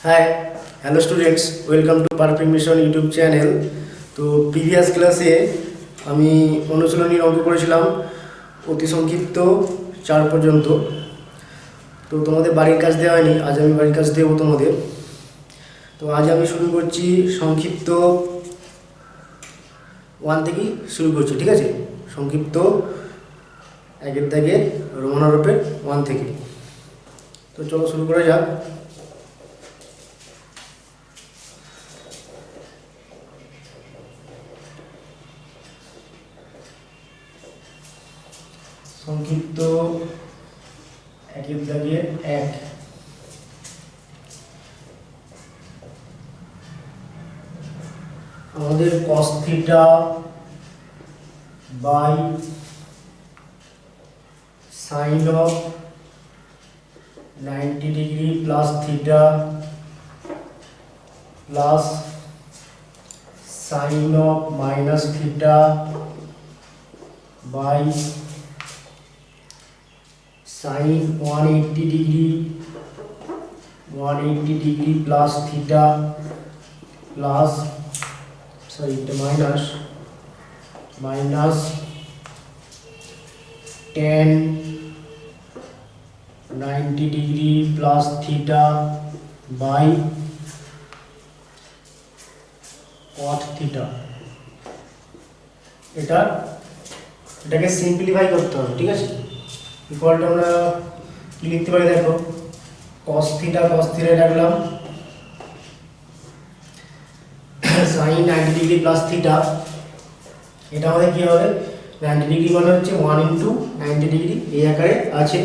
Hi hello students, welcome to perfect mission YouTube channel. তো previous ক্লাসে আমি অনুশীলনীর অঙ্ক করেছিলাম অতি সংক্ষিপ্ত 4 পর্যন্ত। তো তোমাদের বাড়ির কাজ দেওয়া হয়নি, আজ আমি বাড়ির কাজ দেবো তোমাদের। তো আজ আমি শুরু করছি সংক্ষিপ্ত 1 থেকেই শুরু করছি, ঠিক আছে? সংক্ষিপ্ত 1-এর দাগে রোমান হরফের 1 থেকে। তো চলো শুরু করা যাক। সংক্ষিপ্ত 1-এর দাগে 1। আমাদের cos theta by sine of 90 degree plus theta plus sine of minus theta by sine 180 degree plus theta plus minus tan 90 degree plus theta by cot theta. এটাকে সিম্পলিফাই করতে হবে, ঠিক আছে? ইকুয়ালটা আমরা কি লিখতে পারি দেখো, cos থিটা রাখলাম, sin 90 ডিগ্রি প্লাস থিটা। এটা আমাদের কি হবে, 90 ডিগ্রি মানে হচ্ছে 1 ইন্টু 90 ডিগ্রি এই আকারে আছে।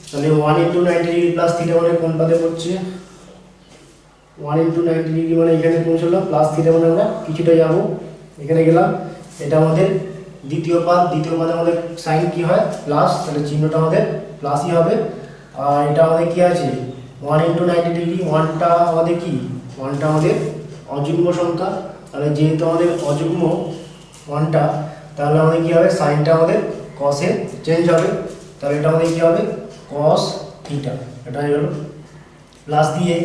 তাহলে 1 ইন্টু 90 ডিগ্রি প্লাস থিটা মানে কোন পাদে পড়ছে, 1 ইন্টু 90 ডিগ্রি মানে এখানে পৌঁছলাম, প্লাস থিটা মানে আমরা কিছুটা যাবো, এখানে গেলাম। এটা আমাদের দ্বিতীয় পাদে আমাদের সাইন কি হয় প্লাস, তাহলে চিহ্নটা আমাদের প্লাসই হবে। আর এটা আমাদের কি আছে 1 ইন্টু 90 ডিগ্রি, 1টা আমাদের কি, 1টা আমাদের অযুগ্ম সংখ্যা। তাহলে যেহেতু আমাদের অযুগ্ম 1টা, তাহলে আমাদের কি হবে, সাইনটা আমাদের কসে চেঞ্জ হবে। তাহলে এটা আমাদের কি হবে, কস থিটা। এটা হয়ে গেল প্লাস দিয়ে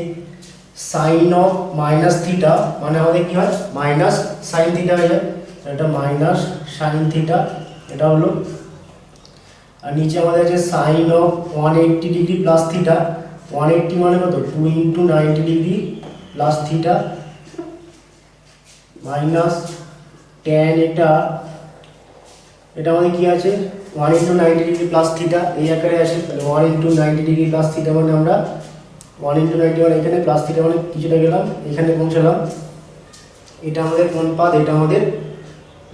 সাইন অফ মাইনাস থিটা মানে আমাদের কি হয়, মাইনাস সাইন থিটা হয়ে যায়। এটা মাইনাস সাইন থিটা, এটা হলো। আর নিচে আমাদের আছে sine of 180 degree plus theta. 180 মানে কত, 2 into 90 degree plus theta minus tan, এটা আমাদের কি আছে 1 ইন্টু 90 ডিগ্রি প্লাস থিটা এই আকারে আছে। তাহলে 1 ইন্টু 90 ডিগ্রি প্লাস থিটা মানে আমরা 1 ইন্টু 90 মানে এখানে প্লাস থিটা মানে কিছুটা গেলাম, এখানে পৌঁছালাম। এটা আমাদের কোন পাদ, এটা আমাদের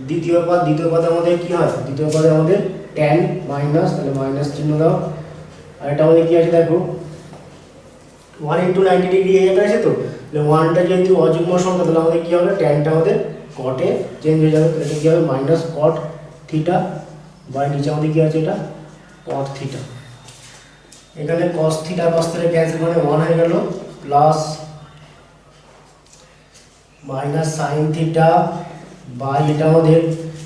দ্বিতীয় পাদে আমাদের কি হয়, দ্বিতীয় পাদে আমাদের ট্যান মাইনাস, তাহলে মাইনাস চিহ্ন দাও। আর এটা আমাদের কি আছে দেখো, 1 ইন্টু 90 ডিগ্রি এই জায়গায় আছে। তো তাহলে 1টা যেহেতু অযুগ্ম সংখ্যা, তাহলে আমাদের কি হবে, ট্যানটা আমাদের কটে চেঞ্জ হয়ে যাবে। এটা কি হবে, মাইনাস কট থিটা বাই নিচে আমাদের কি আছে, এটা কট থিটা। এখানে কস থিটা ক্যান্সেল মানে 1 হয়ে গেল, plus minus sine theta by এটা আমাদের,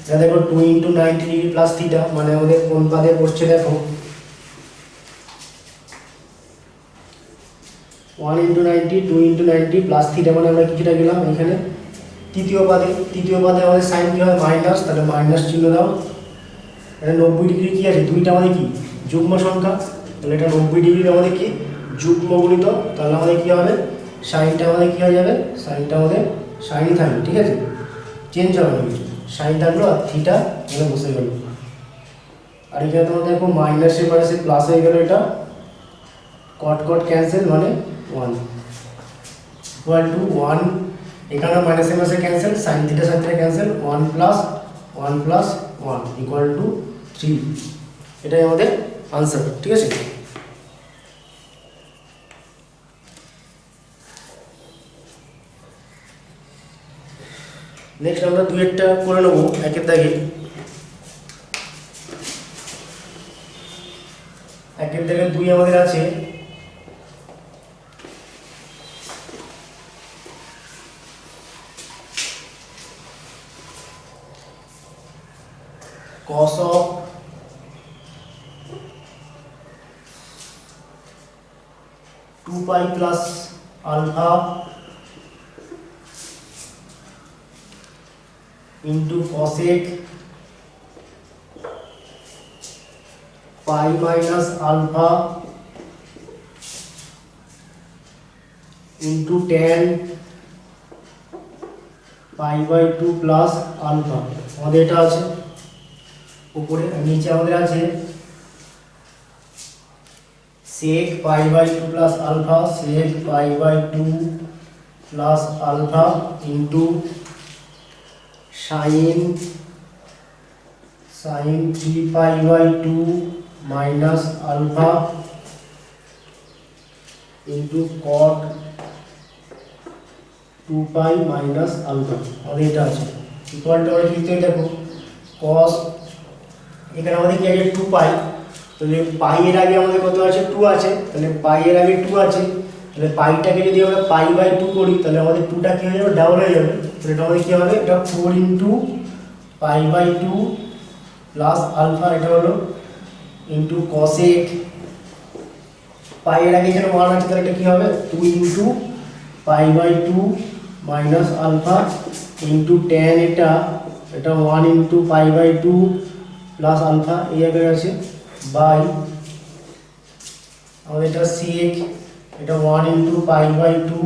এটা দেখো 2 ইন্টু 90 ডিগ্রি প্লাস থিটা মানে আমাদের কোন পাদে পড়ছে দেখো, 1 ইন্টু 90 2 ইন্টু 90 প্লাস থিটা মানে আমরা কিছুটা গেলাম এখানে তৃতীয় পাদে আমাদের সাইন কি হয় মাইনাস, তাহলে মাইনাস চিহ্ন দাও। এটা 90 ডিগ্রি কি আছে, দুইটা আমাদের কি যুগ্ম সংখ্যা, তাহলে এটা 90 ডিগ্রি আমাদের কি যুগ্ম গুণিত। তাহলে আমাদের কি হবে, সাইনটা আমাদের কি হয়ে যাবে, সাইনটা আমাদের সাইনই থাকবে, ঠিক আছে, চেঞ্জ হবে না কিছু, সাইন থাকলো আর থিটা এখানে বসে গেল। আর এখানে তোমার দেখো মাইনাসের পরে সে প্লাস হয়ে গেল, এটা কট ক্যান্সেল মানে 1 ইকুয়াল টু 1, এখানে মাইনাসের মাসে cancel, sine theta sine theta cancel, 1 plus 1 equal to 3। এটাই আমাদের আনসার, ঠিক আছে? নেক্সট আমরা 2-এরটা করে নেবো 1-এর দাগে। 1-এর দাগে 2 আমাদের আছে cos of 2 pi plus alpha into cosec pi minus alpha into tan pi by two plus alpha. আমাদের এটা আছে উপরে, নিচে আমাদের আছে sec pi by two plus alpha sec pi by two plus alpha into sine three pi by two minus alpha into cot two pi minus alpha. আমাদের এটা আছে ইকুয়াল টু আমাদের লিখতে দেখো কস, এখানে আমাদের কি আছে টু পাই, তাহলে পাই এর আগে আমাদের কত আছে টু আছে, তাহলে পাই এর আগে টু আছে, তাহলে পাইটাকে যদি আমরা পাই বাই টু করি তাহলে আমাদের টুটা কী হয়ে যাবে ডাবল হয়ে যাবে, তাহলে এটা আমাদের কী হবে এটা four into pi by two plus alpha, এটা হলো ইন্টু কসেক পাই এর আগে এখানে ওয়ান আছে তাহলে এটা কী হবে two into pi by two minus alpha into tan, এটা one into pi by two plus alpha এই জায়গায় আছে বাই আমাদের এটা সেক, এটা one into pi by two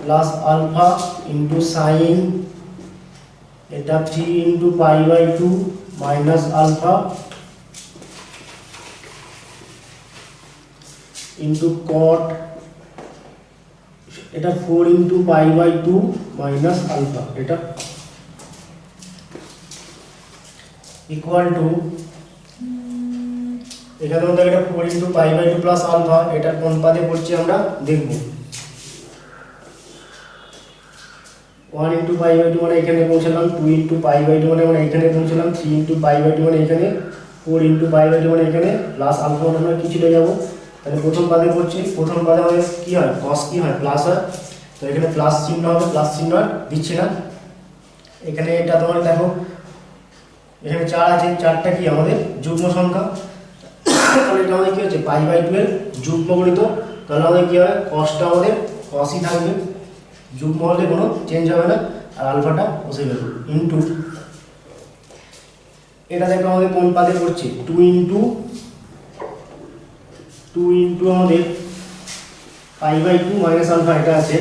plus alpha into sin, এটা three into pi by two minus alpha into cot, এটা four into pi by two minus alpha, এটা equal to এখানে আমাদের এটা four into pi by two plus alpha, এটা কোন পাদে পড়ছে আমরা দেখব। One into pi by two মানে এখানে পৌঁছালাম, two into pi by two মানে আমরা এখানে পৌঁছালাম, three into pi by two মানে এখানে, four into pi by two মানে এখানে, প্লাস আলফা মানে আমরা কি চলে যাবো, তাহলে প্রথম পাদে পড়ছি, প্রথম পাদে আমাদের কী হয় কস কী হয় প্লাস হয়, তো এখানে প্লাস চিহ্ন হবে, প্লাস চিহ্ন আর দিচ্ছি না। এখানে এটা তোমার দেখো এখানে চার আছে, চারটা কি আমাদের যুগ্ম সংখ্যা, তাহলে এটা আমাদের কী হচ্ছে পাই বাই টু এর যুগ্ম গণিত, তাহলে আমাদের কী হবে কসটা আমাদের কসই থাকবে, যুগ্ম হলে কোনো চেঞ্জ হবে না, আর আলফাটা বসে যাবে ইন্টু এটা দেখো আমাদের কোন পাদে পড়ছে টু ইন্টু আমাদের pi by two minus alpha, এটা আছে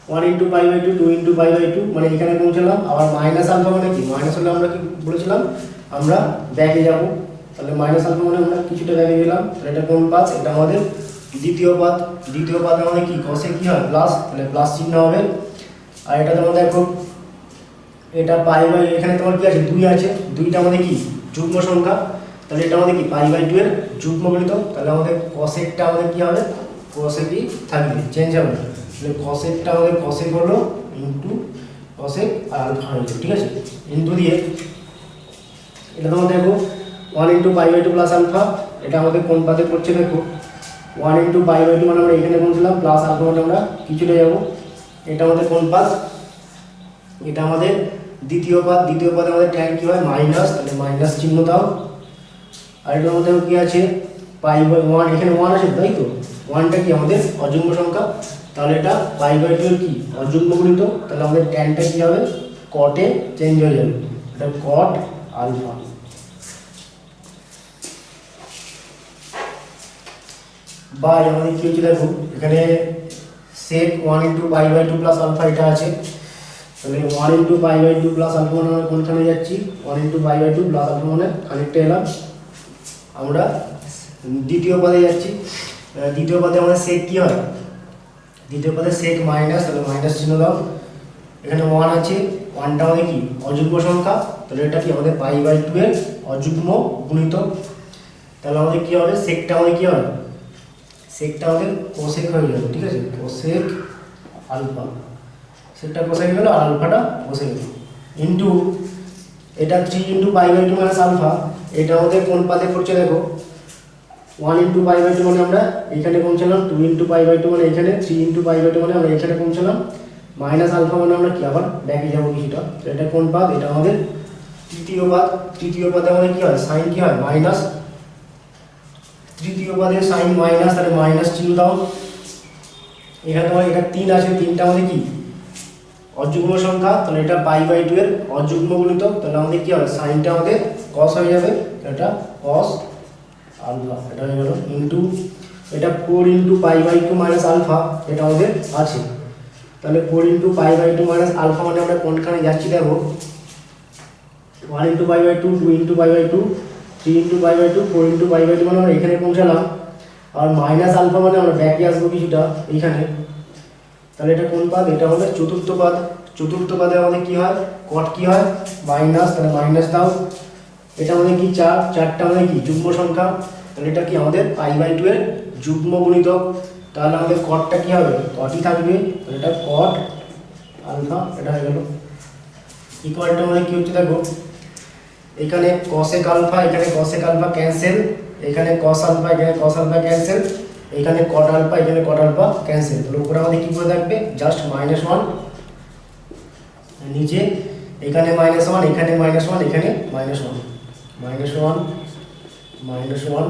one into pi by two, two into pi by two মানে এখানে পৌঁছালাম, আবার মাইনাস আলফা মানে কি, মাইনাস হলে আমরা কি বলেছিলাম আমরা ব্যাকে যাব, তাহলে মাইনাস আলফা মানে আমরা কিছুটা ব্যাকে গেলাম, তাহলে এটা কোন পাদ, এটা আমাদের দ্বিতীয় পাদ, দ্বিতীয় পাদে আমাদের কি কসে কি হয় প্লাস, তাহলে প্লাস চিহ্ন হবে, আর এটা তোমার দেখো এটা পাই বাই এখানে তোমার কি আছে দুই আছে, দুইটা আমাদের কি যুগ্ম সংখ্যা, তাহলে এটা আমাদের কি পাই বাই টু এর যুগ্ম গণিত, তাহলে আমাদের কসেকটা আমাদের কি হবে কসেকই থাকবে, চেঞ্জ হবে না, তাহলে কসেকটা আমাদের কসেক হলো ইন্টু কসেক আর আলফা হলো, ঠিক আছে ইন্টু দিয়ে এটা তোমার দেখো one into pi by two plus alpha, এটা আমাদের কোন পাদে পড়ছে দেখো one into pi by two মানে আমরা এখানে পৌঁছলাম, প্লাস আলফা মানে আমরা কিছুটা যাবো, এটা আমাদের কোন পাদ, এটা আমাদের দ্বিতীয় পাদ, দ্বিতীয় পাদে আমাদের ট্যান কী হয় মাইনাস, তাহলে মাইনাস চিহ্ন দাও, আর এটার মধ্যে কী আছে পাই বাই ওয়ান, এখানে ওয়ান আছে তাই তো, ওয়ানটা কি আমাদের অযুগ্ম সংখ্যা, তাহলে এটা পাই বাই টু এর কি অযুগ্ম গণিত, তাহলে আমাদের ট্যানটা কী হবে কটে চেঞ্জ হয়ে যাবে, এটা কট আলফা। বাই আমাদের কী হচ্ছে দেখো এখানে sec one into pi by two plus alpha এটা আছে, তাহলে one into pi by two plus alpha মানে আমরা কোনখানে যাচ্ছি one into pi by two plus alpha মানে খানিকটা এলাম, আমরা দ্বিতীয় পদে যাচ্ছি, দ্বিতীয় পদে আমাদের সেক কী হয়, দ্বিতীয় পদে সেক মাইনাস, তাহলে মাইনাস চিহ্ন দাও, এখানে ওয়ান আছে, ওয়ানটা আমাদের কি অযুগ্ম সংখ্যা, তাহলে এটা কি আমাদের পাই বাই টু এর অযুগ্ম গুণিত, তাহলে আমাদের কী হবে সেকটা আমাদের কী হবে সেকটা আমাদের কোসেক হয়ে যাবে, ঠিক আছে কোসেক আলফা, সেকটা কোসেক গেল আর আলফাটা বসে গেল ইন্টু এটা three into pi by two minus alpha, এটা আমাদের কোন পাদে পড়ছে দেখো one into pi by two মানে আমরা এখানে পৌঁছালাম, two into pi by two মানে এখানে, three into pi by two মানে আমরা এখানে পৌঁছালাম, মাইনাস আলফা মানে আমরা কি আবার ব্যাকে যাবো কিছুটা, তো এটা কোন পাদ, এটা আমাদের তৃতীয় পাদ, তৃতীয় পাদে আমাদের কী হয় সাইন কী হয় মাইনাস, তৃতীয় পদে সাইন মাইনাস, তাহলে মাইনাস চিহ্ন দাও। এখানে তোমার এটা 3 আছে, 3টা আমাদের কি অযুগ্ম সংখ্যা, তাহলে এটা π/2 এর অযুগ্ম গুণিতক, তাহলে আমাদের কি হবে সাইনটা আমাদের cos হয়ে যাবে, এটা cos আলফা, এটা হয়ে গেল ইনটু এটা 4 × π/2 মাইনাস আলফা, এটা আমাদের আছে। তাহলে 4 × π/2 মাইনাস আলফা মানে আমরা কোনখানে যাচ্ছি দেখো, 1 × π/2, 2 × π/2, 3 × π/2, 4 × π/2 মানে আমরা এখানে পৌঁছালাম। আর মাইনাস আলফা মানে আমরা ব্যাকে আসবো কিছুটা এইখানে। তাহলে এটা কোন পাদ, এটা আমাদের চতুর্থ পাদ। চতুর্থ পাদে আমাদের কি হয়, কট কি হয় মাইনাস, তাহলে মাইনাস দাও। এটা আমাদের কি 4, 4টা আমাদের কি যুগ্ম সংখ্যা, তাহলে এটা কি আমাদের π/2 এর যুগ্ম গুণিতক, তাহলে আমাদের কটটা কি হবে কটই থাকবে, তাহলে এটা কট আলফা, এটা হয়ে গেল ইকুয়ালটা আমাদের কি হচ্ছে দেখো, এখানে cosec আলফা, এখানে cosec আলফা ক্যান্সেল, এখানে cos আলফা, এখানে cos আলফা ক্যান্সেল, এখানে cot আলফা, এখানে cot আলফা ক্যান্সেল, তাহলে উপরে আমাদের কি করে থাকবে জাস্ট -1, নিচে এখানে -1, এখানে -1, এখানে -1, -1 -1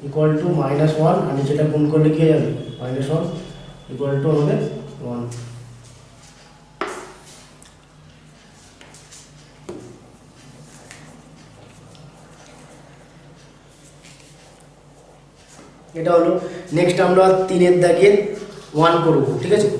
ইকুয়াল টু -1, আর নিচেটা গুণ করলে কি হয়ে যাবে -1 ইকুয়াল টু আমাদের 1। এটা হলো। নেক্সট আমরা 3 এর দাগের 1 করব, ঠিক আছে।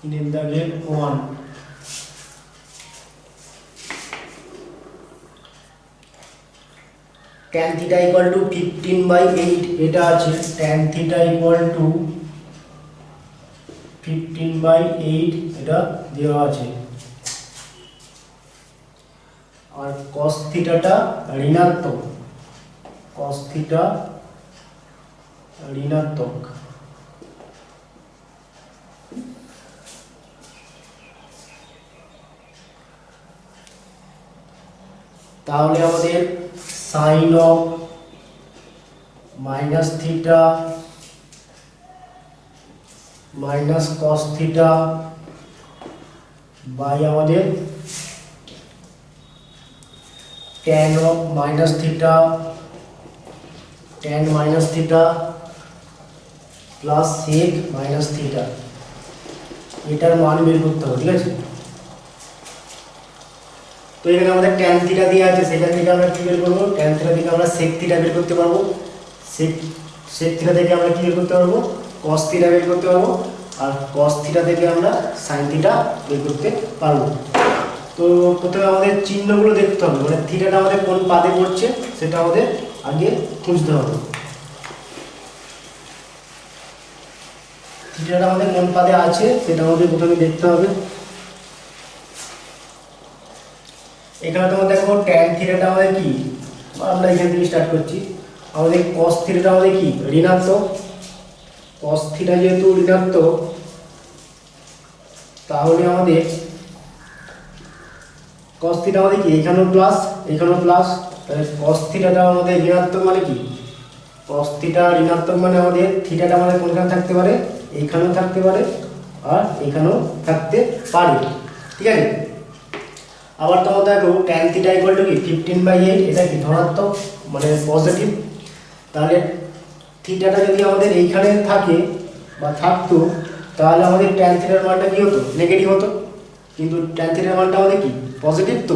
তিনের দাগের 1, tan theta equal to 15/8, এটা আছে tan theta equal to 15/8, এটা দেওয়া আছে। আর cos থিটাটা ঋণাত্মক, cos থিটা ঋণাত্মক, তাহলে আমাদের sin of minus theta minus cos theta by আমাদের tan of minus theta tan minus theta plus sec minus theta, এটার মান বের করতে হবে, ঠিক আছে। তো এখানে আমাদের tan থিটা দিয়ে আছে, সেটা থেকে আমরা কি বের করব, tan থিটা থেকে আমরা sec থিটা বের করতে পারবো, sec থিটা থেকে আমরা কি বের করতে পারবো cos থিটা বের করতে পারবো, আর cos থিটা থেকে আমরা sin থিটা বের করতে পারবো। তো প্রথমে আমাদের চিহ্নগুলো দেখতে হবে, মানে থিটাটা আমাদের কোন পাদে পড়ছে সেটা আমাদের আগে খুঁজতে হবে। থিটাটা আমাদের কোন পাদে আছে সেটা আমাদের প্রথমে দেখতে হবে। এখানে তোমরা দেখো tan থিটাটা আমাদের কি, আমরা এখান থেকে স্টার্ট করছি, আমাদের cos থিটাটা আমাদের কি ঋণাত্মক, cos থিটা যেহেতু ঋণাত্মক তাহলে আমাদের cos থিটা আমাদের কি এখানেও প্লাস, এখানেও প্লাস, তাহলে cos থিটাটা আমাদের ঋণাত্মক মানে কি, cos থিটা ঋণাত্মক মানে আমাদের থিটাটা আমাদের কোনখানে থাকতে পারে, এইখানেও থাকতে পারে আর এখানেও থাকতে পারে, ঠিক আছে। আবার তোমরা দেখো tan থিটা ইকুয়াল টু কি 15/8, এটা কি ধনাত্মক মানে পজিটিভ, তাহলে থিটাটা যদি আমাদের এইখানে থাকে বা থাকতো তাহলে আমাদের tan থিটার মানটা কি হতো নেগেটিভ হতো, কিন্তু tan থিটার মানটা আমাদের কি পজিটিভ, তো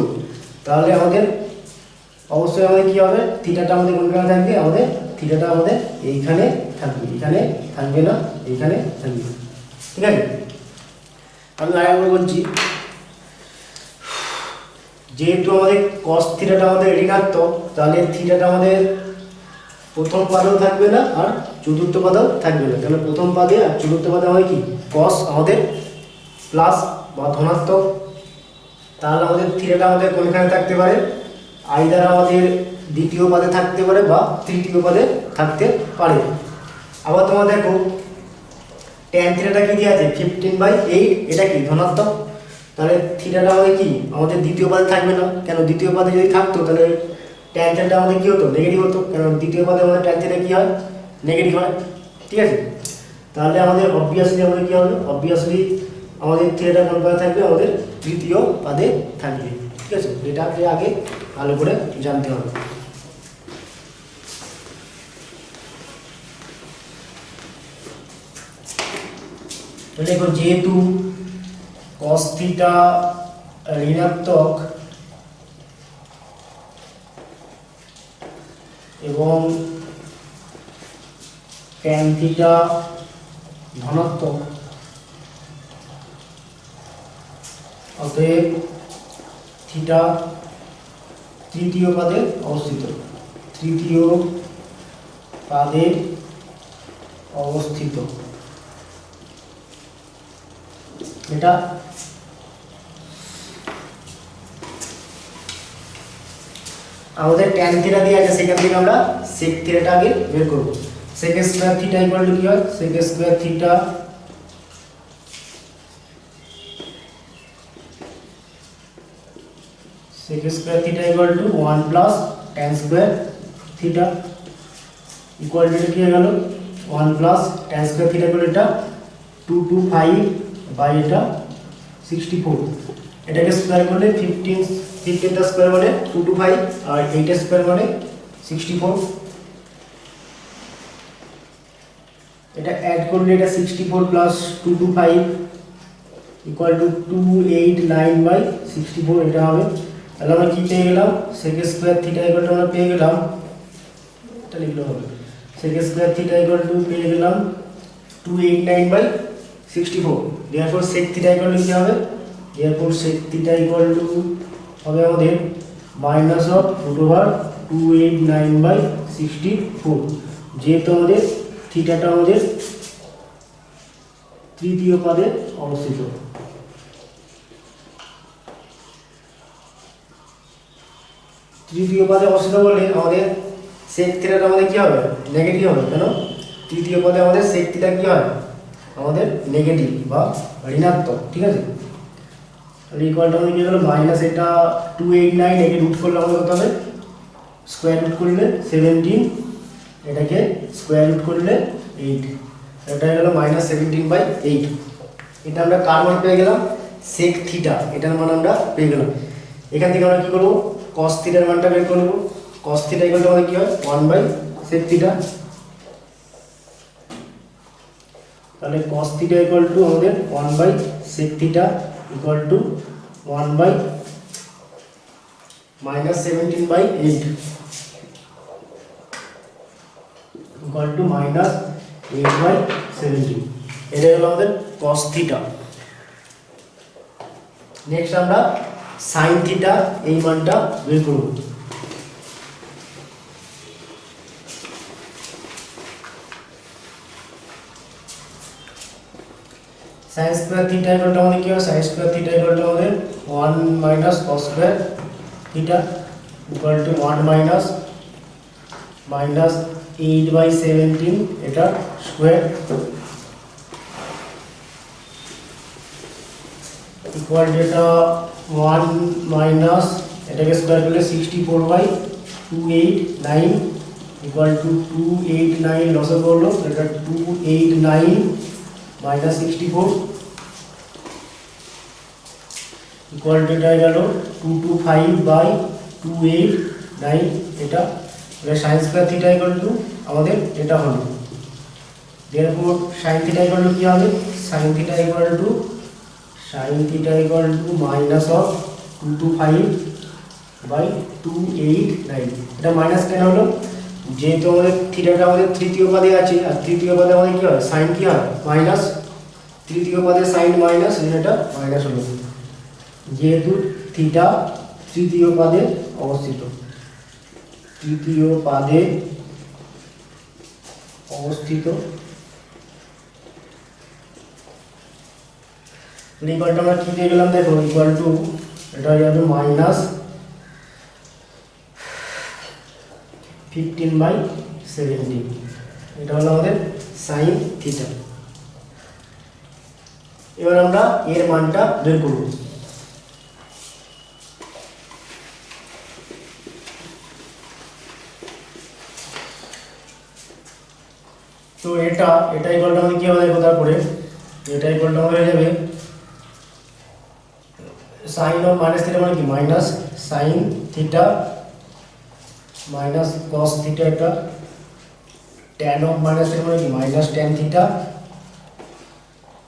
তাহলে আমাদের অবশ্যই আমাদের কি হবে থিটাটা আমাদের কোনখানে থাকবে, আমাদের থিটাটা আমাদের এইখানে থাকবে, এখানে থাকবে না, এইখানে থাকবে, ঠিক আছে। আমি আরেকবার বলছি, যেহেতু আমাদের cos থিটাটা আমাদের ঋণাত্মক তাহলে থিটাটা আমাদের প্রথম পাদেও থাকবে না আর চতুর্থ পাদেও থাকবে না, তাহলে প্রথম পাদে আর চতুর্থ পাদে হয় কি cos আমাদের প্লাস বা ধনাত্মক, তাহলে আমাদের থিটাটা আমাদের কোনখানে থাকতে পারে, আইদার আমাদের দ্বিতীয় পাদে থাকতে পারে বা তৃতীয় পাদে থাকতে পারে। আবার তোমরা দেখো tan থিটাটা কি দিয়ে আছে 15/8, এটা কি ধনাত্মক, তাহলে থিটাটা আমাদের কি আমাদের দ্বিতীয় পদে থাকবে না, কেন দ্বিতীয় পদে যদি থাকতো তাহলে ট্যান থিটাটা আমাদের কি হতো নেগেটিভ হতো, কারণ দ্বিতীয় পদে আমাদের ট্যান থিটা কি হয় নেগেটিভ হয়, ঠিক আছে। তাহলে আমাদের অবভিয়াসলি আমাদের কি হবে, অবভিয়াসলি আমাদের থিটাটা কোন পদে থাকবে, আমাদের তৃতীয় পদে থাকবে, ঠিক আছে। এটাকে আগে ভালো করে জানতে হবে। দেখো যেহেতু cos থিটা ঋণাত্মক এবং tan থিটা ধনাত্মক, অতএব থিটা তৃতীয় পদে অবস্থিত, তৃতীয় পদে অবস্থিত। এটা আমাদের tan থিটা দিয়ে আছে, সেখান থেকে আমরা sec থিটাটা আগে বের করব। sec square theta equal to কি হয়, sec square theta sec square theta equal to 1 plus tan square theta equal to কি হয়ে গেল 1 plus tan square theta equal এটা 225 বাই এটা 64, এটাকে স্কয়ার করলে 15 টা স্কয়ার মানে 225 আর 8 টা স্কয়ার মানে 64, এটা অ্যাড করলে এটা 64 প্লাস 225 ইকুয়াল টু 289 বাই 64, এটা হবে। তাহলে আমরা কি পেয়ে গেলাম, sec square theta equal to আমরা পেয়ে গেলাম, এটা লিখলে হবে sec square theta equal to পেয়ে গেলাম 289 by 64, therefore sec theta equal to কি হবে, therefore sec theta equal to হবে আমাদের minus of root over 289 by 64, যেহেতু আমাদের থিটাটা আমাদের তৃতীয় পদে অবস্থিত। তৃতীয় পদে অবস্থিত বলে আমাদের sec থিটাটা আমাদের কি হবে নেগেটিভ হবে, কেন তৃতীয় পদে আমাদের sec থিটা কি হয় আমাদের নেগেটিভ বা ঋণাত্মক, ঠিক আছে। তাহলে ইকুয়ালটা আমাদের কি হলো মাইনাস এটা 289, একে রুট করলে আমাদের কত হবে, স্কোয়ার রুট করলে 17, এটাকে স্কোয়ার রুট করলে 8, এটা হয়ে গেল মাইনাস 17/8। এটা আমরা কার মান পেয়ে গেলাম, sec থিটা, এটার মান আমরা পেয়ে গেলাম। এখান থেকে আমরা কি করব, cos থিটার মানটা বের করব। cos থিটা ইকুয়াল টু আমাদের কি হয় 1/sec থিটা, তাহলে cos থিটা ইকুয়াল টু আমাদের 1/sec theta equal to 1 by minus 17/8 equal to minus 8/17, এটা হলো আমাদের cos থিটা। নেক্সট আমরা sin থিটা এই মানটা বের করব। sin square theta equal to আমাদের কি হবে, sin square theta equal to আমাদের 1 minus cos square theta equal to 1 minus 8/17, এটা স্কয়ার ইকুয়াল টু এটা 1 মাইনাস এটাকে স্কয়ার করলে 64/289 ইকুয়াল টু 289 লসে করলো, এটা 289 মাইনাস 64 ইকুয়াল টু এটা গেল 225/289, এটা sin square theta equal to আমাদের এটা হলো, therefore sin theta equal to কি হবে, sin theta equal to minus of 225/289, এটা মাইনাস কেন হলো, যেহেতু আমাদের থিটাটা আমাদের তৃতীয় পদে আছে, আর তৃতীয় পদে আমাদের কি হয় sin কি হয় মাইনাস, তৃতীয় পদে sin মাইনাস, এটা মাইনাস হলো, যেহেতু থিটা তৃতীয় পদে অবস্থিত, তৃতীয় পদে অবস্থিত। ইকুয়ালটা আমরা কি দিয়ে গেলাম, দেখো ইকুয়াল টু এটা হয়ে যাবে মাইনাস 15/17, এটা হলো আমাদের sin থিটা। এবার আমরা এর মানটা বের করব। তো এটা ইকুয়াল টু আমাদের কি হবে দেখো, তারপরে এটা ইকুয়াল টু আমাদের হয়ে যাবে সাইন অফ মাইনাস থিটা মানে কি minus sine theta minus cos theta, এটা ট্যান অফ মাইনাস থিটা মানে কি মাইনাস ট্যান থিটা,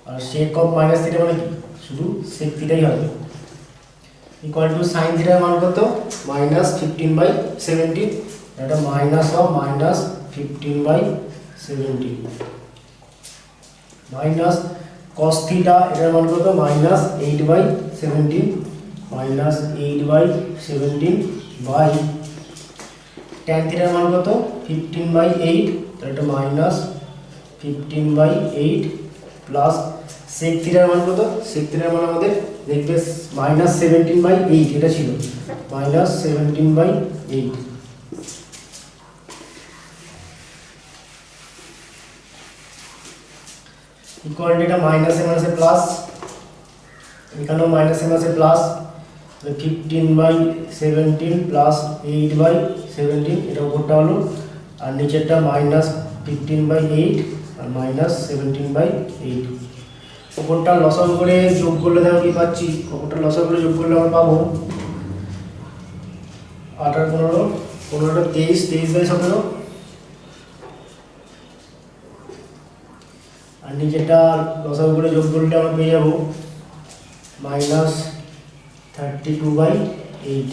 আর সেক অফ মাইনাস থিটা মানে কি শুধু সেক থিটাই হবে, ইকুয়াল টু সাইন থিটার মান কত মাইনাস 15/17, এটা minus of minus 15/17 minus cos theta, এটার মান কত মাইনাস 8/17 মাইনাস 8/17 বাই ট্যান থিটার মান কত 15/8, তাহলে এটা মাইনাস 15/8 প্লাস সেক থিটার মান কত, সেক থিটার মান আমাদের দেখবে মাইনাস 17/8, এটা ছিল মাইনাস 17/8 ইকুয়াল টু এটা মাইনাসে মাইনাসে প্লাস, এখানেও মাইনাসে মাইনাসে প্লাস 15/17 প্লাস 8/17, এটা উপরটা হলো, আর নিচেরটা মাইনাস 15/8 আর মাইনাস 17/8। উপরটা লসাগু করে যোগ করলে দেখো কি পাচ্ছি, উপরটা লসাগু করে যোগ করলে আমরা পাবো 8 আর 15 15টা 23 23/17, আর নিচেরটা লসাগু করে যোগ করলে আমরা পেয়ে যাবো মাইনাস 32/8,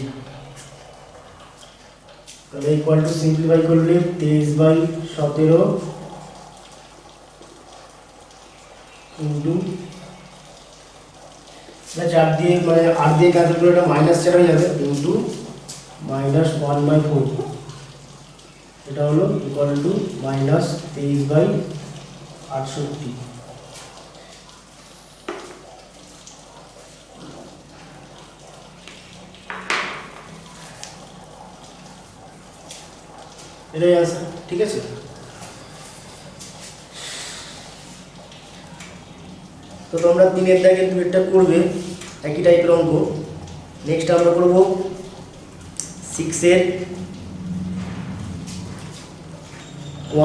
তাহলে ইকুয়াল টু সিম্পলিফাই করলে 23/17 ইন্টু 4 দিয়ে মানে 8 দিয়ে ক্যান্সেল করে এটা মাইনাস 4 হয়ে যাবে ইন্টু মাইনাস 1/4, এটা হলো ইকুয়াল টু মাইনাস 23/68। এটাই আনসার, ঠিক আছে। তো তোমরা 3-এর দাগে 2-এরটা করবে একই টাইপের অঙ্ক। নেক্সট আমরা করব 6-এর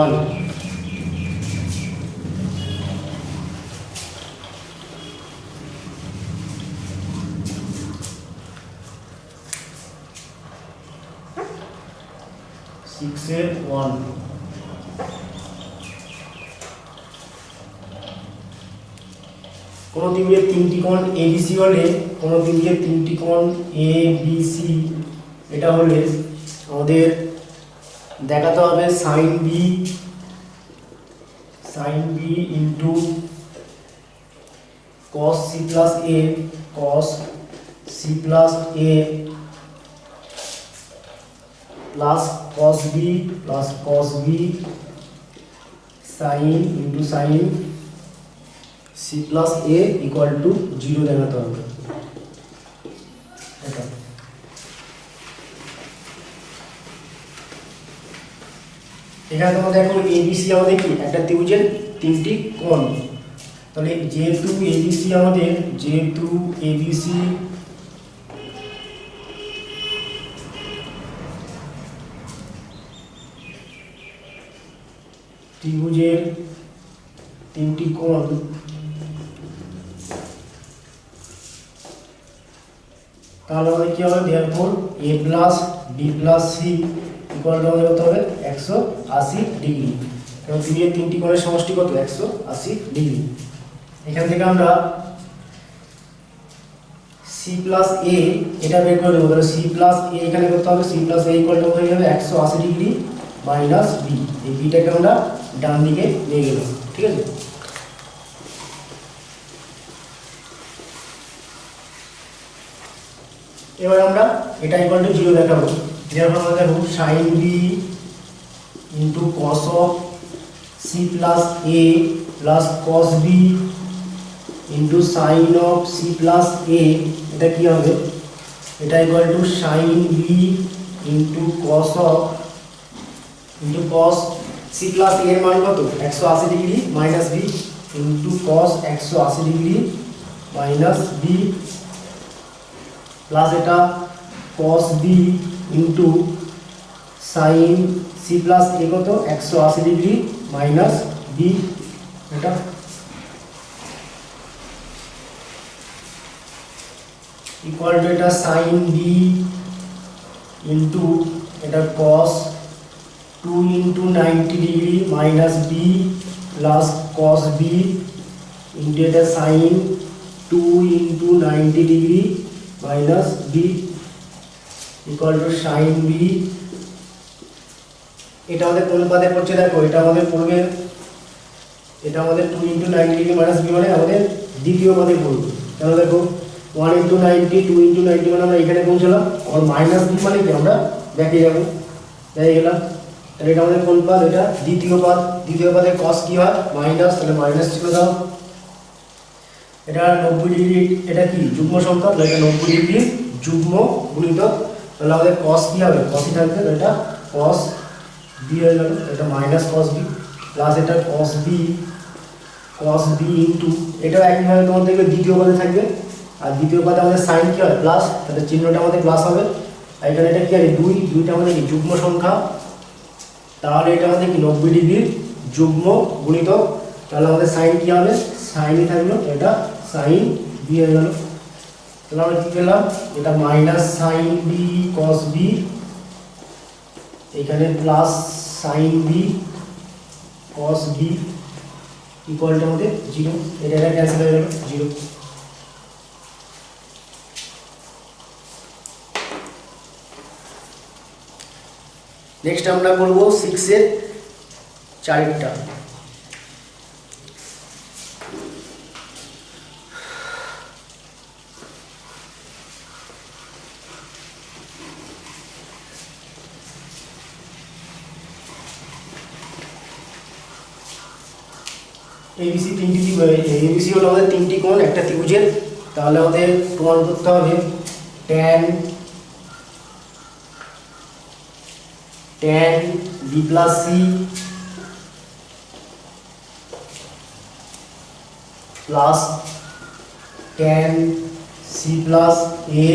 1। কোনো ত্রিভুজের 3টি কোণ ABC হলে, কোনো ত্রিভুজের 3টি কোণ ABC এটা হলে আমাদের দেখাতে হবে sine B into cos C plus A cos C plus A plus cos B sin into sin C plus A equal to 0 দেখাতে হবে। এটা এখানে তোমরা দেখো ABC আমাদের কি একটা ত্রিভুজের 3টি কোণ, তাহলে যেহেতু ABC ত্রিভুজের 3টি কোণ, তাহলে আমাদের কি হবে therefore A plus B plus C equal to আমাদের কত হবে 180 ডিগ্রি, কারণ ত্রিভুজের 3টি কোণের সমষ্টি কত 180 ডিগ্রি। এখান থেকে আমরা C plus A এটা বের করে দেবো, তাহলে C plus A এখানে করতে হবে, C plus A equal two হয়ে যাবে 180 ডিগ্রি মাইনাস B, এই বিটাকে আমরা ডান দিকে নিয়ে গেলাম, ঠিক আছে। এবার আমরা এটা ইকুয়াল টু 0 দেখাবো, এর আমরা দেখো sin B into cos of C plus A plus cos B into sin of C plus A, এটা কি হবে, এটা equal two sin B into cos of into cos C plus A এর মান কত 180 degree minus B into cos 180 degree minus B plus এটা cos B into sin C plus A কত 180 degree minus B, B, এটা equal to এটা sign B into এটা cos 2 into 90 degree minus B plus cos b into এটা sin 2 into 90 degree minus b equal to sin b. এটা আমাদের কোন পাতে পড়ছে দেখো, এটা আমাদের পড়বে, এটা আমাদের 2 ইন্টু 90 ডিগ্রি মাইনাস বি মানে আমাদের দ্বিতীয় পাতে পড়বে। তাহলে দেখো 1 ইন্টু 90 2 ইন্টু 90 মানে আমরা এখানে পৌঁছলাম, আর মাইনাস বি মানে কি আমরা ব্যাকে যাবো, যাই গেলাম। তাহলে এটা আমাদের কোন পাত, এটা দ্বিতীয় পাত। দ্বিতীয় পাতে কস কি হয় মাইনাস, তাহলে মাইনাস ছিল দাও। এটা 90 ডিগ্রি, এটা কি যুগ্ম সংখ্যা, তাহলে এটা 90 ডিগ্রি যুগ্ম গুণিতক, তাহলে আমাদের কস কি হবে, কসই থাকবে, এটা কস বি হয়ে গেল, এটা মাইনাস কস বি প্লাস এটা কস বি ইন্টু এটাও একইভাবে তোমার দেখবে দ্বিতীয় পদে থাকবে, আর দ্বিতীয় পদে আমাদের সাইন কি হয় প্লাস, তাহলে চিহ্নটা আমাদের প্লাস হবে। আর এখানে এটা কি আছে দুইটা আমাদের কি যুগ্ম সংখ্যা, তাহলে এটা আমাদের কি 90 ডিগ্রি যুগ্ম গুণিতক, তাহলে আমাদের সাইন কি হবে, সাইনই থাকলো, এটা সাইন বি হয়ে গেল। তাহলে আমরা কি পেলাম, এটা minus sin b cos b, এখানে plus sin b cos b equal to আমাদের 0, এটা ক্যান্সেল হয়ে গেল 0। নেক্সট আমরা করব 6 এর চারটা। এবিসি এবিসি হলো আমাদের তিনটি কোণ একটা ত্রিভুজের, তাহলে আমাদের প্রমাণ করতে হবে tan b plus C plus tan C plus A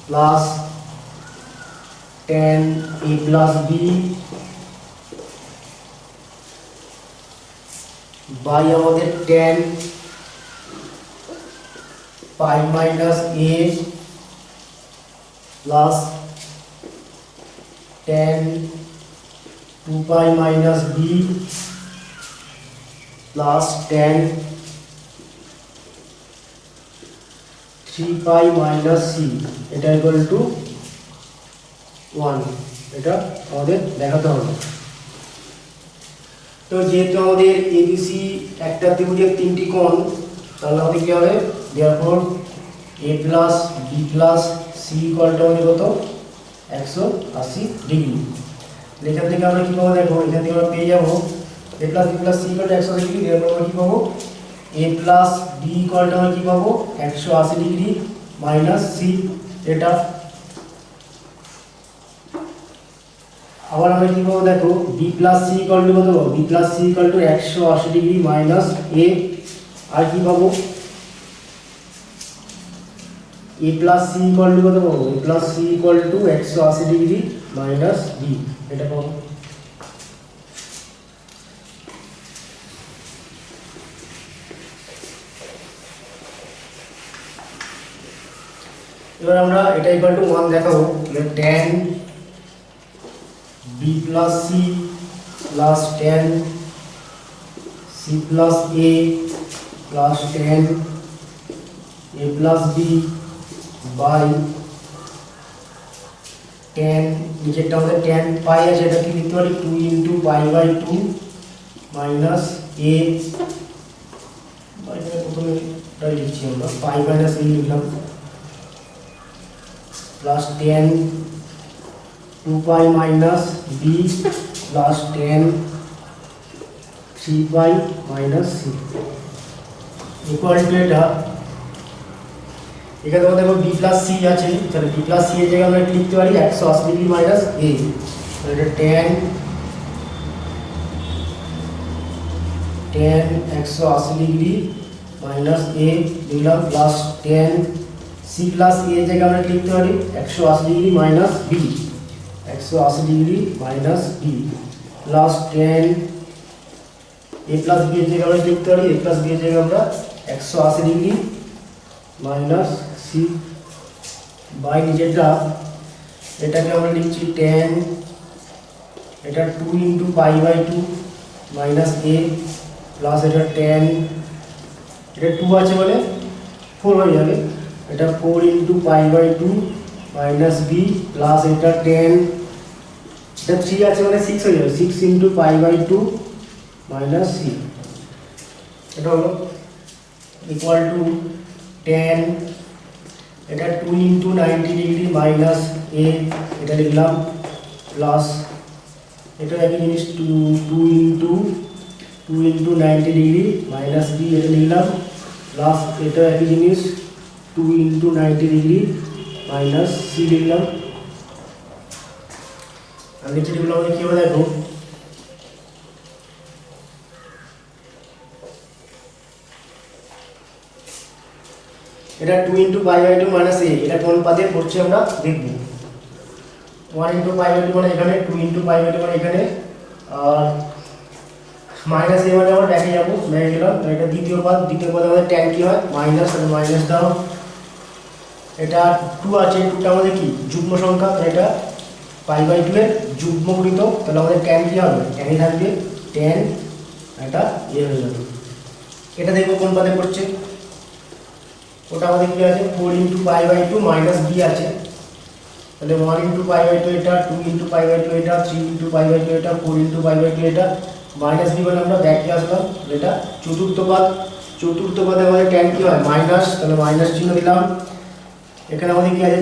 plus tan A plus B by আমাদের tan pi minus A plus tan 2 pi minus B plus tan 3 pi minus C, এটা ইকুয়াল টু 1, এটা আমাদের দেখাতে হবে। তো যেহেতু আমাদের ABC একটা ত্রিভুজের তিনটি কোণ, তাহলে আমাদের কি হবে, therefore a plus B plus C equal to আমাদের কত 180 ডিগ্রি। এখান থেকে আমরা কি পাবো দেখো, এখান থেকে আমরা পেয়ে যাবো a plus B plus C equal to 180 degree, therefore আমরা কি পাবো a plus B equal to আমরা কি পাবো 180 ডিগ্রি মাইনাস সি। এটা আবার আমরা কি পাবো দেখো, b plus C equal to কত পাবো, b plus C equal to 180 degree minus a, আর কি পাবো a plus C equal to কত পাবো, a plus C equal to 180 degree minus b, এটা পাবো। এবার আমরা এটা ইকুয়াল টু 1 দেখাবো, তাহলে tan b plus C plus tan C plus A plus tan a plus B by tan, নিচেরটা আমাদের tan পাই আছে, এটা কি লিখতে পারি 2 into pi by 2 minus A, প্রথমে এটাই লিখছি আমরা পাই মাইনাস এ লিখলাম, plus tan 2 pi minus B plus tan 3 pi minus C equal to এটা, এখানে তোমাদের দেখো বি প্লাস সি আছে, তাহলে বি প্লাস সি এর জায়গায় আমরা কি লিখতে পারি 180 ডিগ্রি মাইনাস এ, তাহলে এটা tan 180 ডিগ্রি মাইনাস এ লিখলাম, plus tan C plus A এর জায়গায় আমরা কি লিখতে পারি 180 degree minus B, 180 degree minus B plus tan A plus B এর জায়গায় আমরা লিখতে পারি এ প্লাস বি এর জায়গায় আমরা 180 ডিগ্রি মাইনাস সি বাই নিচেরটা এটাকে আমরা লিখছি tan, এটা 2 into pi by 2 minus A plus এটা tan, এটা 2 আছে বলে 4 হয়ে যাবে, এটা 4 into pi by 2 minus B plus এটা tan, এটা 3 আছে মানে 6 হয়ে যাবে, 6 into pi by 2 minus C, এটা হলো ইকুয়াল টু tan, এটা 2 ইন্টু 90 ডিগ্রি মাইনাস এ এটা লিখলাম প্লাস এটা একই জিনিস 2 ইন্টু 90 ডিগ্রি মাইনাস বি এটা লিখলাম প্লাস এটা একই জিনিস 2 ইন্টু 90 ডিগ্রি মাইনাস সি লিখলাম। আর নিচে লিখলাম আমাদের কী হবে দেখো, এটা 2 ইন্টু পাই বাই 2 মাইনাস এ, এটা কোন পাতে পড়ছে আমরা দেখব। 1 ইন্টু পাই বাই 2 মানে এখানে, 2 ইন্টু পাই বাই 2 মানে এখানে, আর মাইনাস এ মানে আমরা ব্যাকে যাবো, ব্যাকে গেলাম, এটা দ্বিতীয় পদে আমাদের ট্যান কি হয় মাইনাস, তাহলে মাইনাস দাও, এটা 2 আছে, 2টা আমাদের কি যুগ্ম সংখ্যা, এটা পাই বাই 2 এর যুগ্ম গুণিত, তাহলে আমাদের ট্যান কি হবে, ট্যানই থাকবে, ট্যান এটা এ হয়ে যাবে। এটা দেখবো কোন পাতে পড়ছে, ওটা আমাদের কি আছে 4 into pi by 2 minus B আছে, তাহলে 1 ইন্টু পাই বাই 2 এটা, 2 ইন্টু পাই বাই 2 এটা, 3 ইন্টু পাই বাই 2 এটা, 4 ইন্টু পাই বাই 2 এটা, মাইনাস বি বলে আমরা ব্যাকে আসলাম, এটা চতুর্থ পদে আমাদের ট্যান কি হয় মাইনাস, তাহলে মাইনাস চিহ্ন দিলাম, এখানে আমাদের কি আছে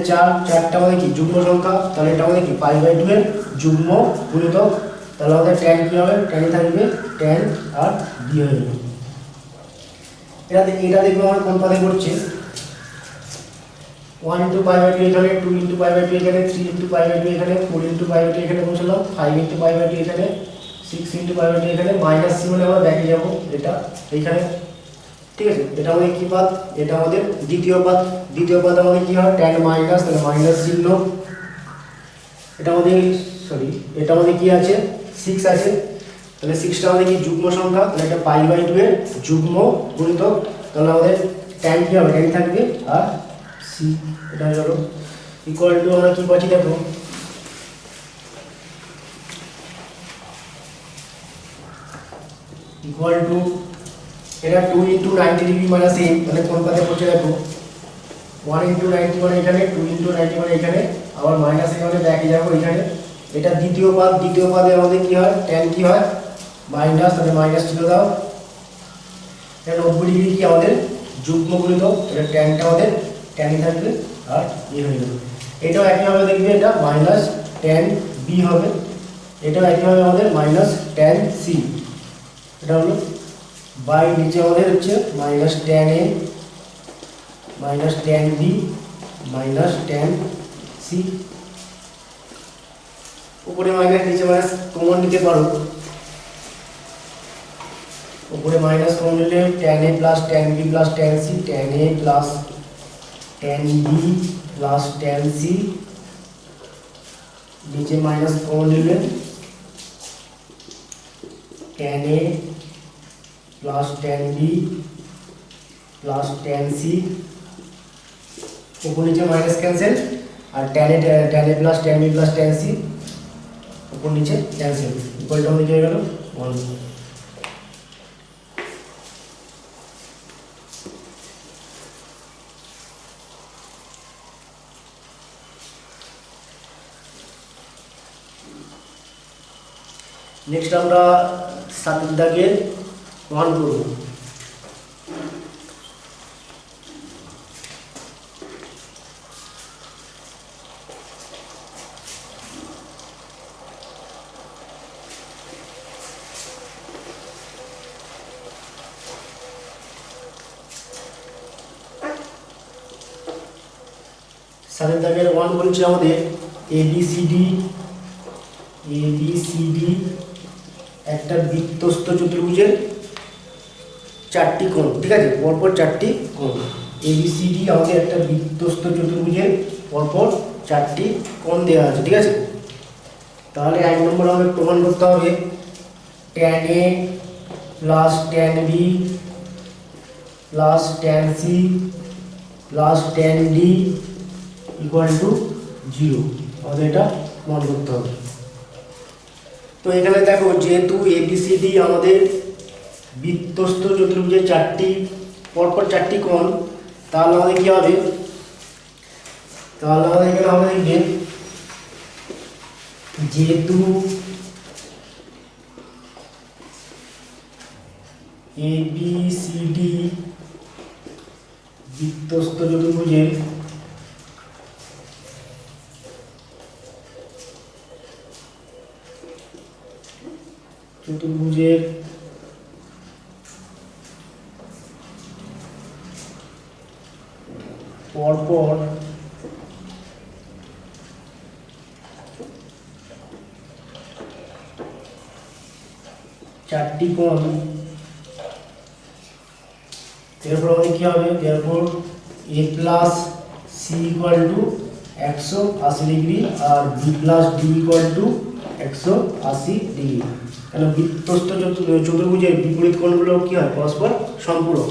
4টা আমাদের কি যুগ্ম সংখ্যা, তাহলে এটা আমাদের কি পাই বাই 2 এর যুগ্ম গুণিতক, তাহলে আমাদের ট্যান কি হবে, ট্যানই থাকবে ট্যান আর বি হয়ে যাবে। এটা দেখবো আমরা কোন পাতে পড়ছে, 1 ইন্টু পাই বাই 2 এখানে, 2 ইন্টু পাই বাই 2 এখানে, 3 ইন্টু পাই বাই 2 এখানে, 4 ইন্টু পাই বাই 2 এখানে বসালাম, 5 ইন্টু পাই বাই 2 এখানে, 6 ইন্টু পাই বাই 2 এখানে, মাইনাস সি মানে আমরা ব্যাকে যাবো এটা এইখানে, ঠিক আছে। এটা আমাদের কি পাত, এটা আমাদের দ্বিতীয় পাত আমাদের কি হয় tan মাইনাস, তাহলে মাইনাস চিহ্ন, এটা আমাদের কি আছে 6 আছে, তাহলে 6টা আমাদের কি যুগ্ম সংখ্যা, তাহলে এটা পাই বাই 2 এর যুগ্ম গুণিতক, তাহলে আমাদের tan কি হবে, tan থাকবে আর সি, এটা হলো ইকুয়াল টু আমরা কি পাচ্ছি দেখো, ইকুয়াল টু এটা 2 ইন্টু 90 ডিগ্রি মাইনাস এ, মানে কোন পাতে পড়ছে দেখো, 1 ইন্টু 90 মানে এখানে, 2 ইন্টু 90 মানে এখানে, আবার মাইনাস এ মানে ব্যাকে যাবো এখানে, এটা দ্বিতীয় পাদে আমাদের কি হয় tan কি হয় মাইনাস, তাহলে মাইনাস চিহ্ন দাও, এটা 90 ডিগ্রি কি আমাদের যুগ্ম গুণিত, এটা ট্যানটা আমাদের ট্যানই থাকবে আর এ হয়ে যাবে। এটাও একইভাবে দেখবে, এটা মাইনাস ট্যান বি হবে, এটাও একইভাবে আমাদের মাইনাস ট্যান সি, এটা হলো বাই নিচে আমাদের হচ্ছে minus tan A minus tan B minus tan C, উপরে মাইনাস নিচে মাইনাস কমন নিতে পারো, উপরে মাইনাস কমন নিলে tan A plus tan B plus tan C, tan A plus tan B plus tan C, নিচে মাইনাস কমন নিলে tan A plus tan B plus tan C, উপর নিচে minus cancel, আর tan A plus tan B plus tan C উপর নিচে cancel, ইকুয়ালটা আমাদের হয়ে গেল 1। নেক্সট আমরা 7 দাগের 1 করব। সাতের দাগের 1 বলছে আমাদের এবিসিডি একটা বৃত্তস্থ চতুর্ভুজের 4টি কোণ, ঠিক আছে, পরপর 4টি কোণ, এবিসিডি আমাদের একটা বৃত্তস্থ চতুর্ভুজের পরপর 4টি কোণ দেওয়া আছে, ঠিক আছে। তাহলে 1 নম্বর আমাদের প্রমাণ করতে হবে tan A plus tan B plus tan C plus tan D equal to 0। আমাদের এটা মান করতে হবে। তো এখানে দেখো যেহেতু এবিসিডি আমাদের বৃত্তস্থ চতুর্ভুজের পরপর চারটি কোণ, তাহলে আমাদের কি হবে, তাহলে আমাদের এখানে হবে দেখবেন যেহেতু এবিসিডি বৃত্তস্থ চতুর্ভুজের পরপর চারটি কোণ, এরপর আমাদের কি হবে, এরপর a plus C equal to 180 degree আর B plus D equal to 180 degree. কেন বৃত্তস্থ চতুর্ভুজের বিপরীত কোণগুলো কি হয়, পরস্পর সম্পূরক,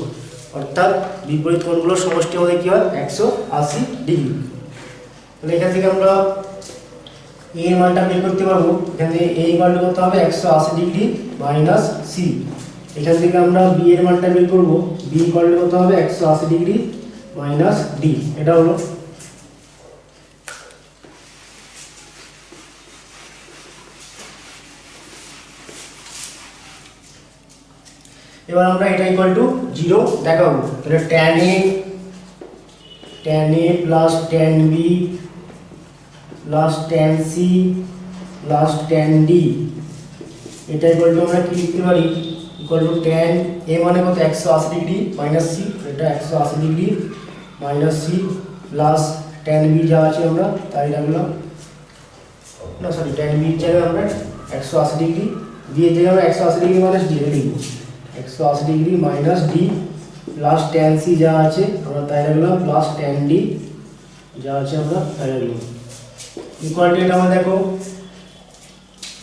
অর্থাৎ বিপরীত কোণগুলোর সমষ্টি আমাদের কি হয় 180 ডিগ্রি। তাহলে এখান থেকে আমরা এ এর মানটা বের করতে পারবো। এখান থেকে এ ইকুয়াল টু কত হবে, 180 ডিগ্রি মাইনাস সি। এখান থেকে আমরা বি এর মানটা বের করবো, বি ইকুয়াল টু কত হবে, 180 ডিগ্রি মাইনাস ডি। এটা হলো। এবার আমরা এটা ইকুয়াল টু 0 দেখাবো। তাহলে tan A plus tan B plus tan C plus tan D, এটা ইকুয়াল টু আমরা কি লিখতে পারি, ইকুয়াল টু ট্যান এ মানে কত, 180 ডিগ্রি মাইনাস সি, এটা 180 degree minus C plus tan B যা আছে আমরা তাই রাখলাম, না সরি ট্যান বির জায়গায় আমরা 180 ডিগ্রি দিয়ে জায়গায় আমরা 180 ডিগ্রি মাইনাস ডি লিখব, 180 degree minus D plus tan C যা আছে আমরা তাই রাখলাম প্লাস ট্যান ডি যা আছে আমরা তাই রাখলাম ইকুয়াল টু। এটা আমরা দেখো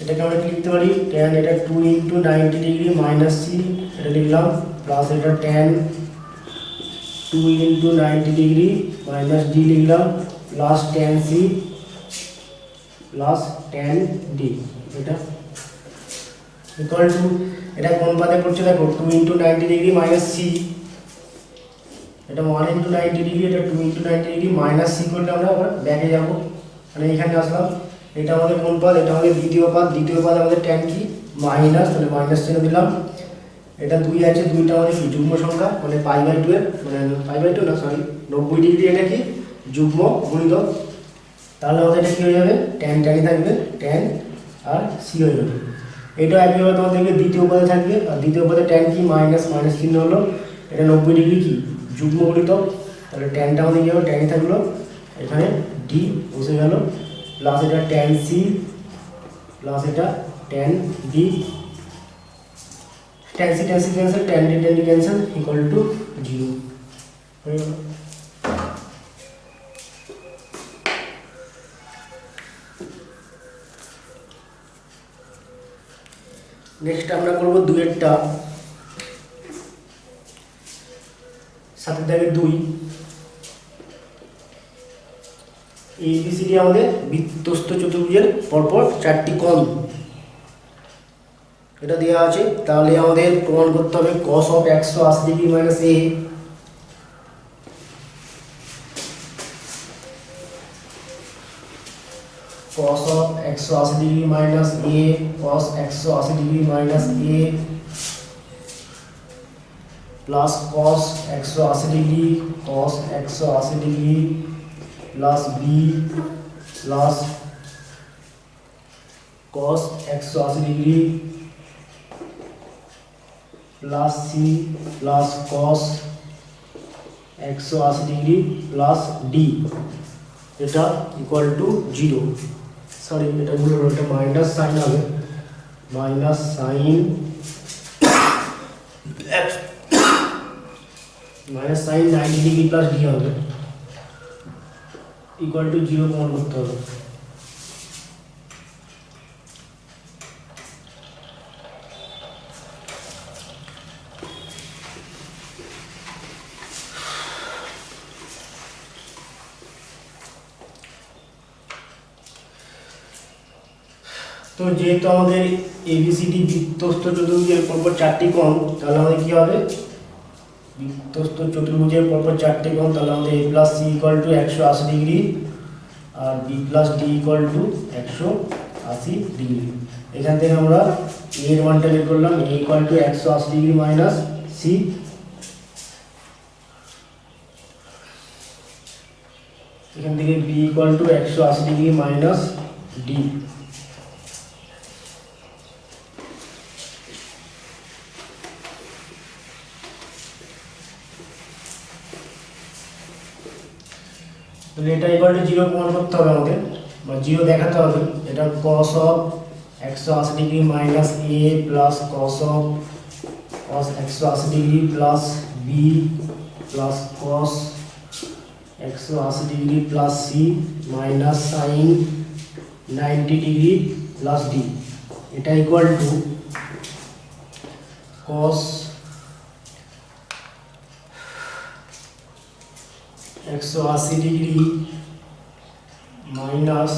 এটাকে আমরা কি লিখতে পারি, ট্যান এটা 2 × 90 ডিগ্রি মাইনাস সি এটা লিখলাম প্লাস এটা ট্যান 2 × 90 ডিগ্রি মাইনাস ডি লিখলাম plus tan C plus tan D. এটা ইকুয়াল টু, এটা কোন পাতে পড়ছে দেখো, 2 × 90 ডিগ্রি মাইনাস সি, এটা 1 × 90 ডিগ্রি, এটা 2 × 90 ডিগ্রি মাইনাস সি করলে আমরা আবার ব্যাকে যাব, মানে এখানে আসলাম। এটা আমাদের কোন পদ, এটা আমাদের দ্বিতীয় পদ, দ্বিতীয় পদ আমাদের ট্যান কি মাইনাস, তাহলে মাইনাস চিহ্ন দিলাম। এটা 2 আছে, 2টা আমাদের কি যুগ্ম সংখ্যা, মানে π/2 এর মানে π/2 না সরি 90 ডিগ্রি, এটা কি যুগ্ম গুণিতক, তাহলে আমাদের এটা কি হয়ে যাবে, ট্যান ট্যানই থাকবে, ট্যান আর সি হয়ে যাবে। এটা একইভাবে তোমাদেরকে দ্বিতীয় পদে থাকবে, আর দ্বিতীয় পদে ট্যান কি মাইনাস চিহ্ন হলো, এটা 90 ডিগ্রি কি যুগ্ম গুণিতক, তাহলে ট্যানটা আমাদের কি হবে, ট্যানই থাকলো, এখানে ডি বসে গেল প্লাস এটা ট্যান সি প্লাস এটা tan D, tan C cancel, tan D cancel equal to 0 হয়ে গেল। নেক্সট আমরা করবো 2-এরটা, সাথে থাকে 2। এবিসিডি আমাদের বৃত্তস্থ চতুর্ভুজের পরপর চারটি কোণ, এটা দেওয়া আছে। তাহলে আমাদের প্রমাণ করতে হবে cos of 180 degree minus a cos of 180 degree minus a cos 180 degree minus a plus cos 180 degree cos 180 degree plus b plus cos 180 degree plus c plus cos 180 degree plus d, এটা equal to 0। Sorry এটা ভুল হলো, এটা minus sign হবে, minus sine 90 degree plus d হবে equal to 0 প্রমাণ করতে হবে। তো যেহেতু আমাদের এবিসিডি বৃত্তস্থ চতুর্ভুজের পরপর 4টি কোণ, তাহলে আমাদের কি হবে, বৃত্তস্থ চতুর্ভুজের পরপর 4টি কোণ, তাহলে আমাদের a plus C equal to 180 degree আর B plus D equal to 180 degree. এখান থেকে আমরা a এর মানটা বের করলাম, a equal to 180 degree minus C, এখান থেকে b equal to 180 degree minus D. তাহলে এটা ইকুয়াল টু 0 প্রমাণ করতে হবে আমাদের, বা 0 দেখাতে হবে। এটা cos of 180 degree minus a plus cos of 180 degree plus b plus cos 180 degree plus c minus sine 90 degree plus d। এটা equal to cos 180 degree minus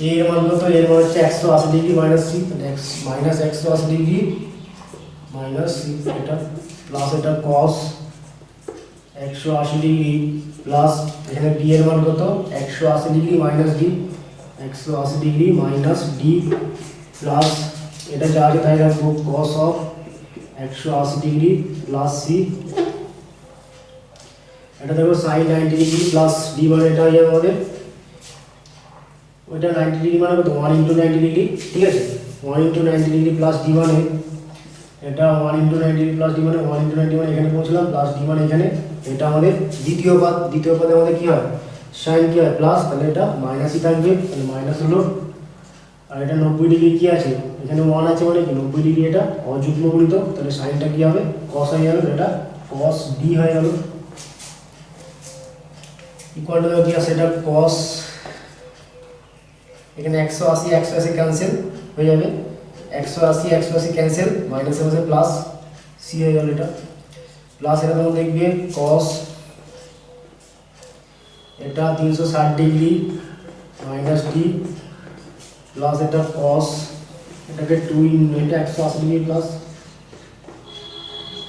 এর মান কত, এর মান হচ্ছে 180 degree minus C, minus 180 degree minus C, এটা plus এটা cos 180 degree plus এখানে ডি এর মান কত, 180 degree minus D, 180 degree minus D plus এটা যা আছে তাই রাখবো cos of 180 degree plus C, এটা দেখো সাইন 90 ডিগ্রি প্লাস ডি, মানে এটা হয়ে যাবে আমাদের ওইটা 90 ডিগ্রি মানে কত 1 ইন্টু 90 ডিগ্রি, ঠিক আছে, 1 ইন্টু 90 ডিগ্রি প্লাস ডি মানে এটা 1 ইন্টু 90 ডিগ্রি প্লাস ডি মানে 1 ইন্টু 90 মানে এখানে পৌঁছলাম প্লাস ডি মানে এখানে, এটা আমাদের দ্বিতীয় পদ। দ্বিতীয় পদে আমাদের কি হয়, সাইন কি হয় প্লাস, তাহলে এটা মাইনাসই থাকবে, তাহলে মাইনাস হলো। আর এটা 90 ডিগ্রি কি আছে, এখানে 1 আছে মানে কি 90 ডিগ্রি এটা অযুগ্ম গুণিত, তাহলে সাইনটা কি হবে cos হয়ে গেল, এটা cos d হয়ে গেল ইকুয়াল টু কি আছে, এটা cos, এখানে 180 180 ক্যান্সেল হয়ে যাবে, 180 180 ক্যান্সেল, মাইনাস এর মধ্যে প্লাস সি হয়ে গেল, এটা প্লাস এটা তোমরা দেখবে cos এটা 360 ডিগ্রি মাইনাস ডি প্লাস এটা cos এটাকে 2 এটা 180 ডিগ্রি প্লাস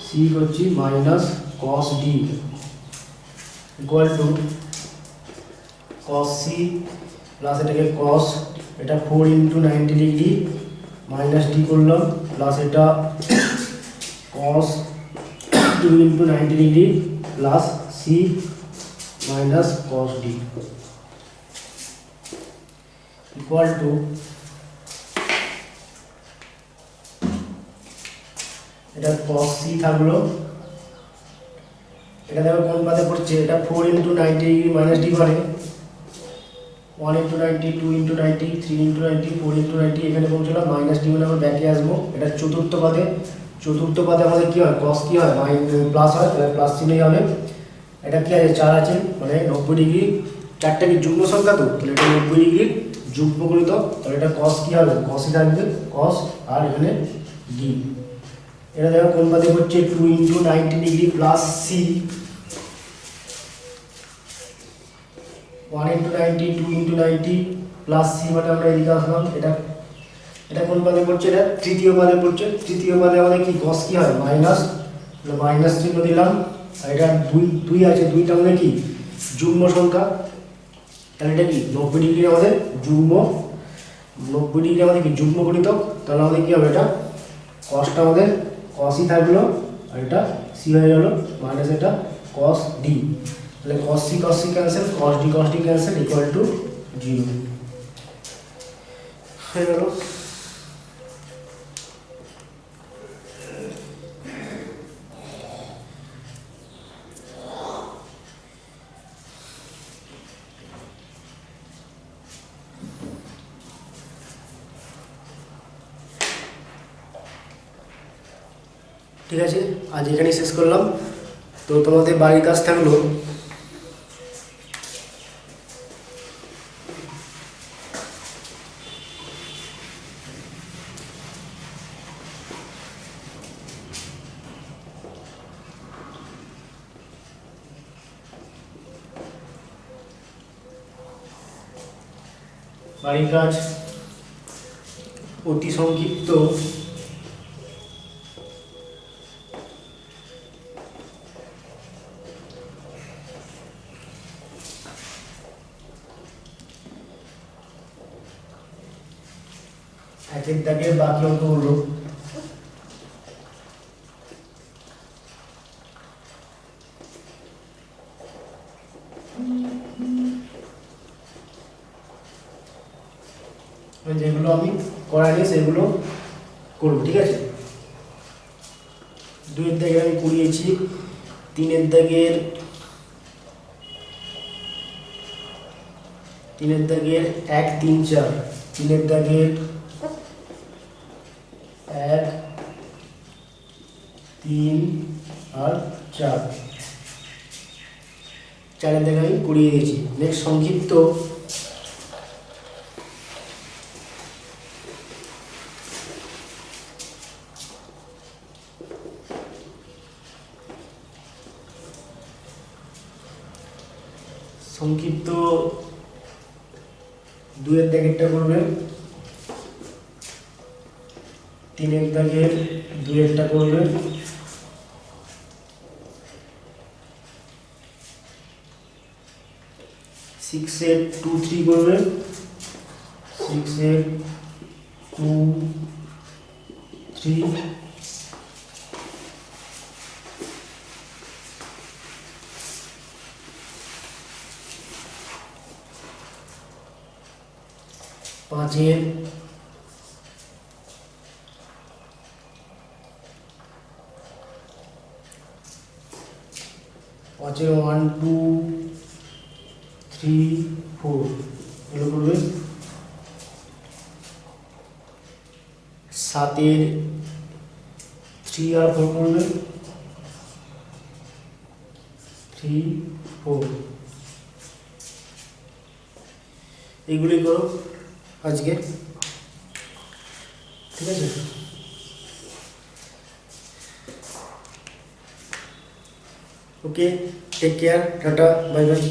সি করছি minus cos d equal to cos c plus এটাকে cos এটা 4 ইন্টু 90 ডিগ্রি মাইনাস ডি করলাম প্লাস এটা cos 2 into 90 degree plus C minus cos d equal to এটা cos c থাকলো, এটা দেখো কোন পাতে পড়ছে, এটা 4 ইন্টু 90 ডিগ্রি মাইনাস ডি মানে 1 ইন্টু 90 2 ইন্টু 90 3 ইন্টু 90 4 ইন্টু 90 এখানে পৌঁছলাম মাইনাস ডি মানে আমরা ব্যাকে আসবো, এটা চতুর্থ পাদে। চতুর্থ পাদে আমাদের কি হয় cos কি হয় প্লাস হয়, তাহলে প্লাস চিহ্নই হবে। এটা কি আছে 4 আছে মানে 90 ডিগ্রি, চারটা কি যুগ্ম সংখ্যা, তো তাহলে এটা 90 ডিগ্রি যুগ্ম গুণিত, তাহলে এটা cos কি হবে cosই থাকবে cos, আর এখানে d। এটা দেখো কোন পাতে হচ্ছে 2 into 90 degree plus C 1 into 90 2 into 90 plus C মানে আমরা এদিকে আসলাম, এটা এটা কোন পাদে পড়ছে, এটা তৃতীয় পাদে পড়ছে। তৃতীয় পাদে আমাদের কি cos কি হয় মাইনাস, মাইনাস চিহ্ন দিলাম, আর এটা 2 আছে, 2টা আমাদের কি যুগ্ম সংখ্যা, তাহলে এটা কি 90 ডিগ্রি আমাদের যুগ্ম, 90 ডিগ্রি আমাদের কি যুগ্ম গণিত, তাহলে আমাদের কি হবে এটা cosটা আমাদের cosই থাকলো, আর এটা c হয়ে গেল মাইনাস এটা cos d, তাহলে cos c cancel, cos d cancel equal to 0 হয়ে গেল। ঠিক আছে, আজ এখানেই শেষ করলাম। তো তোমাদের বাড়ির কাজ থাকলো বাড়ির কাজ অতি সংক্ষিপ্ত একের দাগের বাকি অঙ্কগুলো যেগুলো আমি করাইনি সেগুলো করব, ঠিক আছে। 2 এর দাগের আমি করিয়েছি, 3 এর দাগের 1 3 4, 3 এর দাগের 1 3 আর 4, 4 এর দাগে আমি করিয়ে দিয়েছি। নেক্সট সংক্ষিপ্ত সংক্ষিপ্ত 2 এর দাগেরটা করবেন, 3 এর দাগের 2 এরটা করবেন, 6 এর 2 3 করবেন, 6 এর 2 3, 5 এর 1 2 3 4 এগুলো করবে। 7 এর 3 আর 4 করবে, 3 4 এগুলি করো আজকে, ঠিক আছে। Okay, take care, tata, bye by.